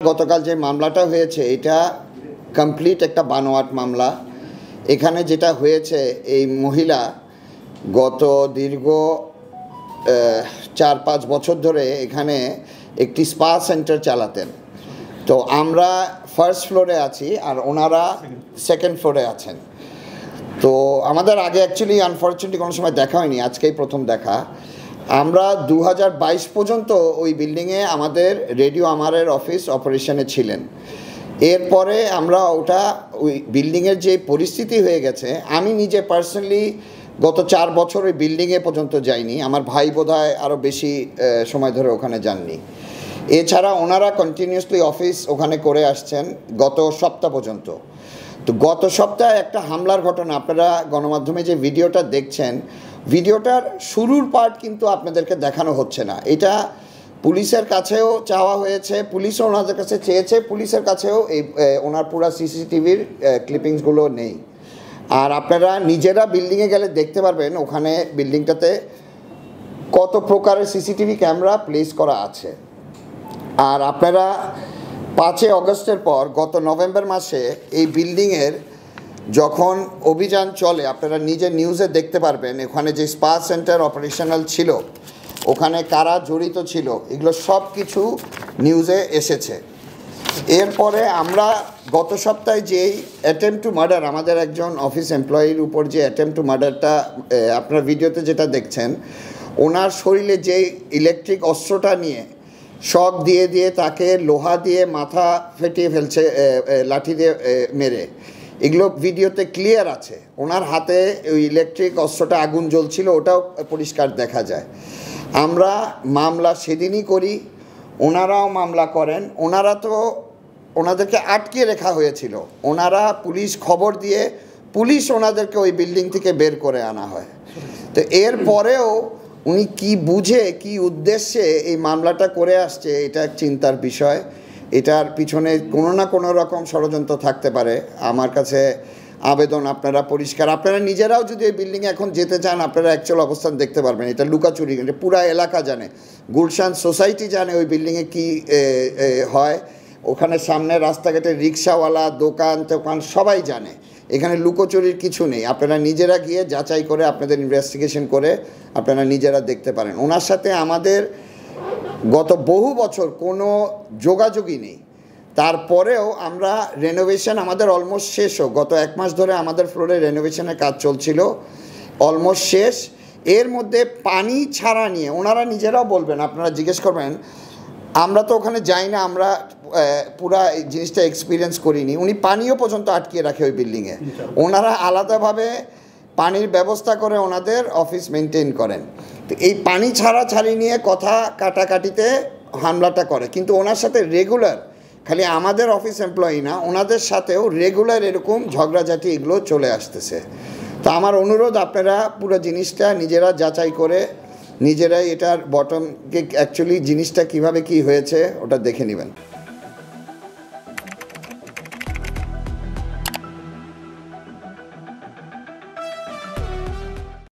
গতকাল যে মামলাটা হয়েছে এটা কমপ্লিট একটা বানোয়াট মামলা। এখানে যেটা হয়েছে, এই মহিলা গত দীর্ঘ 4-5 বছর ধরে এখানে একটি স্পা সেন্টার চালাতেন। তো আমরা ফার্স্ট ফ্লোরে আছি আর ওনারা সেকেন্ড ফ্লোরে আছেন। তো আমাদের আগে অ্যাকচুয়ালি আনফর্চুনেটলি কোনো সময় দেখা হয়নি, আজকেই প্রথম দেখা। আমরা 2022 পর্যন্ত ওই বিল্ডিংয়ে আমাদের রেডিও আমারের অফিস অপারেশনে ছিলেন। এরপরে আমরা ওটা ওই বিল্ডিংয়ের যে পরিস্থিতি হয়ে গেছে, আমি নিজে পার্সোনালি গত 4 বছর ওই বিল্ডিংয়ে পর্যন্ত যাইনি। আমার ভাই বোধহয় আরও বেশি সময় ধরে ওখানে যাননি। এছাড়া ওনারা কন্টিনিউয়াসলি অফিস ওখানে করে আসছেন গত সপ্তাহ পর্যন্ত। তো গত সপ্তাহে একটা হামলার ঘটনা, আপনারা গণমাধ্যমে যে ভিডিওটা দেখছেন, ভিডিওটার শুরুর পার্ট কিন্তু আপনাদেরকে দেখানো হচ্ছে না। এটা পুলিশের কাছেও চাওয়া হয়েছে, পুলিশও ওনাদের কাছে চেয়েছে, পুলিশের কাছেও এই ওনার পুরা সিসিটিভির ক্লিপিংসগুলো নেই। আর আপনারা নিজেরা বিল্ডিংয়ে গেলে দেখতে পারবেন ওখানে বিল্ডিংটাতে কত প্রকারের সিসিটিভি ক্যামেরা প্লেস করা আছে। আর আপনারা 5 অগস্টের পর গত নভেম্বর মাসে এই বিল্ডিংয়ের যখন অভিযান চলে, আপনারা নিজে নিউজে দেখতে পারবেন ওখানে যে স্পা সেন্টার অপারেশনাল ছিল, ওখানে কারা জড়িত ছিল, এগুলো সব কিছু নিউজে এসেছে। এরপরে আমরা গত সপ্তাহে যেই অ্যাটেম্প টু মার্ডার, আমাদের একজন অফিস এমপ্লয়ির উপর যে অ্যাটেম্প টু মার্ডারটা আপনার ভিডিওতে যেটা দেখছেন, ওনার শরীরে যেই ইলেকট্রিক অস্ত্রটা নিয়ে শক দিয়ে দিয়ে তাকে লোহা দিয়ে মাথা ফেটিয়ে ফেলছে, লাঠি দিয়ে মেরে, এগুলো ভিডিওতে ক্লিয়ার আছে। ওনার হাতে ওই ইলেকট্রিক অস্ত্রটা আগুন জ্বলছিল, ওটাও পরিষ্কার দেখা যায়। আমরা মামলা সেদিনই করি, ওনারাও মামলা করেন। ওনারা তো ওনাদেরকে আটকিয়ে রাখা হয়েছিল, ওনারা পুলিশ খবর দিয়ে পুলিশ ওনাদেরকে ওই বিল্ডিং থেকে বের করে আনা হয়। তো এরপরেও উনি কি বুঝে কি উদ্দেশ্যে এই মামলাটা করে আসছে, এটা এক চিন্তার বিষয়। এটার পিছনে কোনো না কোনো রকম ষড়যন্ত্র থাকতে পারে। আমার কাছে আবেদন, আপনারা পরিষ্কার, আপনারা নিজেরাও যদি এই বিল্ডিংয়ে এখন যেতে চান, আপনারা অ্যাকচুয়াল অবস্থান দেখতে পারবেন। এটা লুকাচুরি, পুরা এলাকা জানে, গুলশান সোসাইটি জানে ওই বিল্ডিংয়ে কী হয়। ওখানে সামনে রাস্তাঘাটে রিক্সাওয়ালা, দোকান টোকান সবাই জানে, এখানে লুকোচুরির কিছু নেই। আপনারা নিজেরা গিয়ে যাচাই করে আপনাদের ইনভেস্টিগেশন করে আপনারা নিজেরা দেখতে পারেন। ওনার সাথে আমাদের গত বহু বছর কোনো যোগাযোগই নেই। তারপরেও আমরা রেনোভেশন আমাদের অলমোস্ট শেষও, গত 1 মাস ধরে আমাদের ফ্লোরে রেনোভেশনের কাজ চলছিল, অলমোস্ট শেষ। এর মধ্যে পানি ছাড়া নিয়ে ওনারা নিজেরাও বলবেন, আপনারা জিজ্ঞেস করবেন, আমরা তো ওখানে যাই না, আমরা পুরা এই জিনিসটা এক্সপিরিয়েন্স করিনি। উনি পানিও পর্যন্ত আটকিয়ে রাখে ওই বিল্ডিংয়ে। ওনারা আলাদাভাবে পানির ব্যবস্থা করে ওনাদের অফিস মেনটেন করেন। তো এই পানি ছাড়াছাড়ি নিয়ে কথা কাটাকাটিতে হামলাটা করে। কিন্তু ওনার সাথে রেগুলার, খালি আমাদের অফিস এমপ্লয়ি না, ওনাদের সাথেও রেগুলার এরকম ঝগড়াঝাটি এগুলো চলে আসতেছে। তো আমার অনুরোধ, আপনারা পুরো জিনিসটা নিজেরা যাচাই করে নিজেরাই এটার বটমকে অ্যাকচুয়ালি জিনিসটা কিভাবে কি হয়েছে ওটা দেখে নেবেন।